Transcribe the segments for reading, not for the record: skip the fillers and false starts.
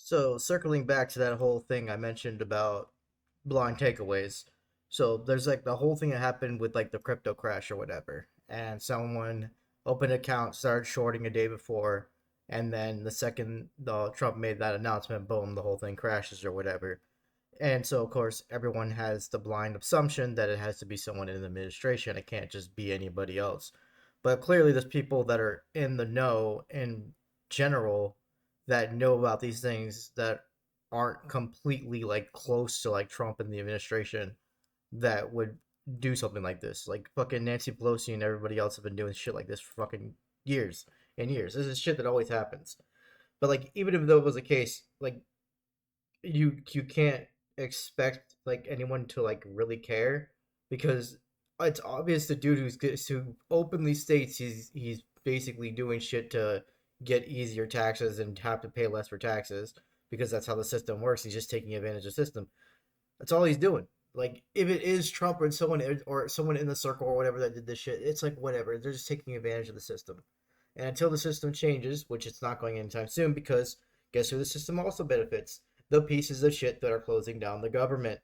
So circling back to that whole thing I mentioned about blind takeaways. So there's like the whole thing that happened with like the crypto crash or whatever, and someone opened an account, started shorting a day before, and then the second the Trump made that announcement, boom, the whole thing crashes or whatever. And so of course everyone has the blind assumption that it has to be someone in the administration. It can't just be anybody else. But clearly there's people that are in the know in general that know about these things that aren't completely like close to like Trump and the administration that would do something like this. Like fucking Nancy Pelosi and everybody else have been doing shit like this for fucking years and years. This is shit that always happens. But like even if though it was the case, like you can't expect like anyone to like really care because it's obvious the dude who openly states he's basically doing shit to get easier taxes and have to pay less for taxes because that's how the system works. He's just taking advantage of the system. That's all he's doing. Like if it is Trump or someone in the circle or whatever that did this shit, it's like whatever. They're just taking advantage of the system. And until the system changes, which it's not going anytime soon, because guess who the system also benefits? The pieces of shit that are closing down the government.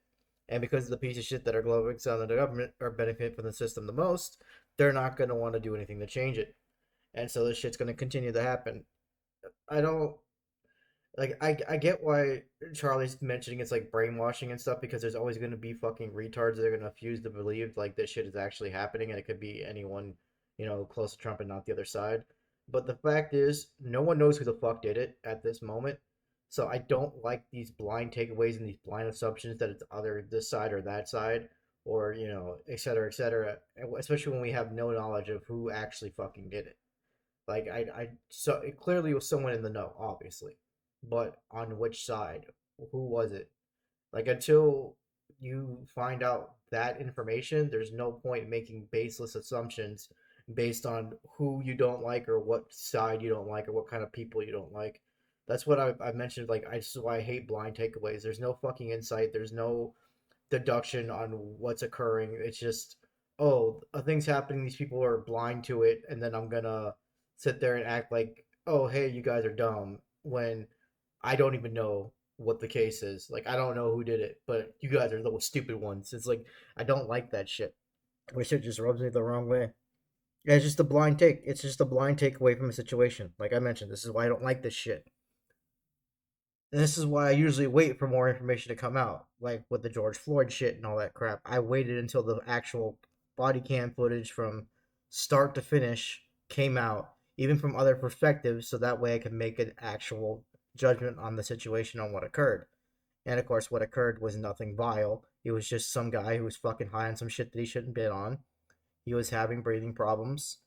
And because the pieces of shit that are closing down the government are benefiting from the system the most, they're not going to want to do anything to change it. And so this shit's going to continue to happen. I don't like I get why Charlie's mentioning it's like brainwashing and stuff because there's always gonna be fucking retards that are gonna fuse to believe like this shit is actually happening and it could be anyone, close to Trump and not the other side. But the fact is, no one knows who the fuck did it at this moment. So I don't like these blind takeaways and these blind assumptions that it's either this side or that side or, et cetera, et cetera. Especially when we have no knowledge of who actually fucking did it. Like so it clearly was someone in the know, obviously, but on which side? Who was it? Like until you find out that information, there's no point making baseless assumptions based on who you don't like or what side you don't like or what kind of people you don't like. That's what I mentioned. Like I just why I hate blind takeaways. There's no fucking insight. There's no deduction on what's occurring. It's just, oh, a thing's happening. These people are blind to it, and then I'm gonna sit there and act like, oh, hey, you guys are dumb when I don't even know what the case is. Like, I don't know who did it, but you guys are the stupid ones. It's like I don't like that shit. Which shit just rubs me the wrong way. Yeah, it's just a blind take. It's just a blind take away from a situation. Like I mentioned, this is why I don't like this shit. And this is why I usually wait for more information to come out, like with the George Floyd shit and all that crap. I waited until the actual body cam footage from start to finish came out, even from other perspectives, so that way I can make an actual judgment on the situation on what occurred. And of course, what occurred was nothing vile. It was just some guy who was fucking high on some shit that he shouldn't been on. He was having breathing problems.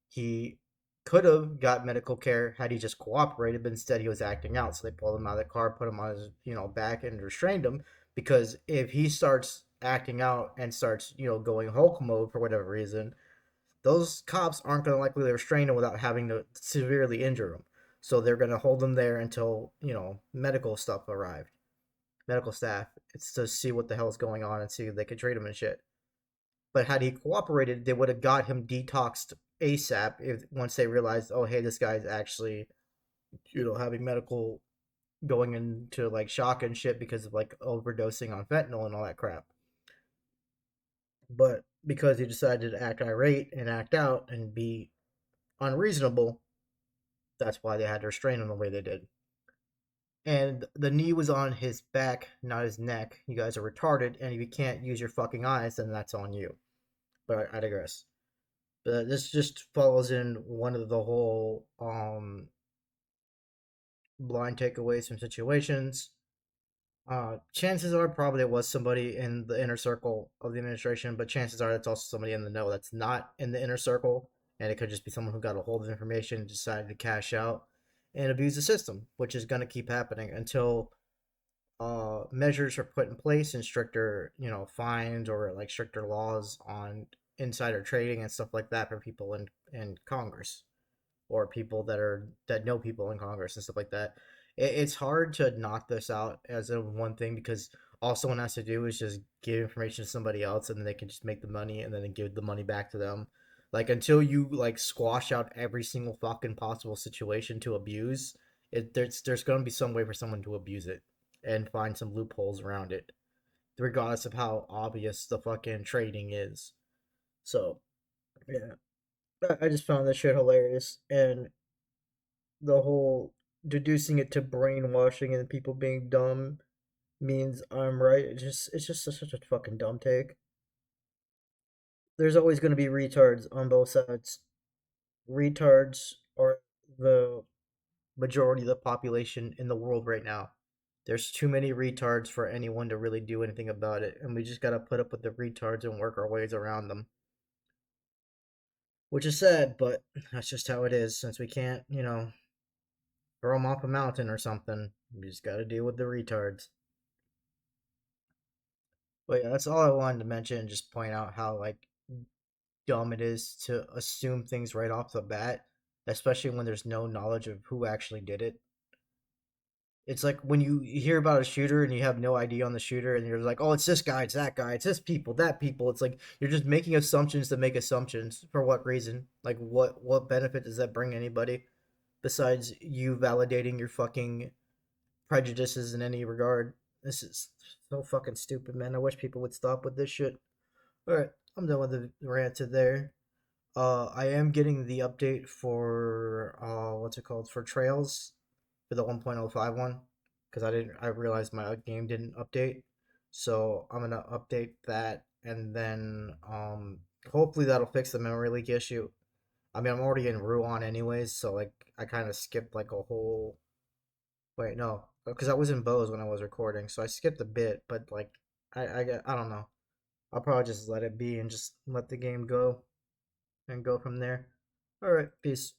He could have got medical care had he just cooperated, but instead he was acting out. So they pulled him out of the car, put him on his, back and restrained him because if he starts acting out and starts, going Hulk mode for whatever reason, those cops aren't going to likely restrain him without having to severely injure him. So they're going to hold him there until, medical stuff arrived, medical staff. It's to see what the hell's going on and see if they can treat him and shit. But had he cooperated, they would have got him detoxed ASAP if once they realized, oh hey, this guy's actually, having medical going into like shock and shit because of like overdosing on fentanyl and all that crap. But because he decided to act irate and act out and be unreasonable, that's why they had to restrain him the way they did. And the knee was on his back, not his neck. You guys are retarded, and if you can't use your fucking eyes, then that's on you. But I digress. But this just follows in one of the whole blind takeaways from situations. Chances are probably it was somebody in the inner circle of the administration, but chances are it's also somebody in the know that's not in the inner circle, and it could just be someone who got a hold of information and decided to cash out and abuse the system, which is going to keep happening until measures are put in place and stricter, fines or like stricter laws on insider trading and stuff like that for people in Congress or people that know people in Congress and stuff like that. It's hard to knock this out as a one thing because all someone has to do is just give information to somebody else and then they can just make the money and then they give the money back to them. Like until you like squash out every single fucking possible situation to abuse, There's going to be some way for someone to abuse it and find some loopholes around it, regardless of how obvious the fucking trading is. So yeah, I just found that shit hilarious, and the whole deducing it to brainwashing and people being dumb means I'm right. It's just such a fucking dumb take. There's always going to be retards on both sides. Retards are the majority of the population in the world right now. There's too many retards for anyone to really do anything about it, and we just gotta put up with the retards and work our ways around them. Which is sad, but that's just how it is. Since we can't, throw them off a mountain or something, we just gotta deal with the retards. But yeah, that's all I wanted to mention. Just point out how like dumb it is to assume things right off the bat, especially when there's no knowledge of who actually did it. It's like when you hear about a shooter and you have no idea on the shooter, and you're like, "Oh, it's this guy, it's that guy, it's this people, that people." It's like you're just making assumptions to make assumptions. For what reason? Like, what benefit does that bring anybody besides you validating your fucking prejudices in any regard? This is so fucking stupid, man. I wish people would stop with this shit. All right, I'm done with the rant to there. I am getting the update for what's it called, for Trails, for the 1.05 one, because I realized my game didn't update, so I'm gonna update that, and then hopefully that'll fix the memory leak issue. I mean, I'm already in Ruan anyways, so like I kind of skipped like a whole, wait, no, because I was in Bose when I was recording, so I skipped a bit, but like I don't know. I'll probably just let it be and just let the game go and go from there. All right, peace.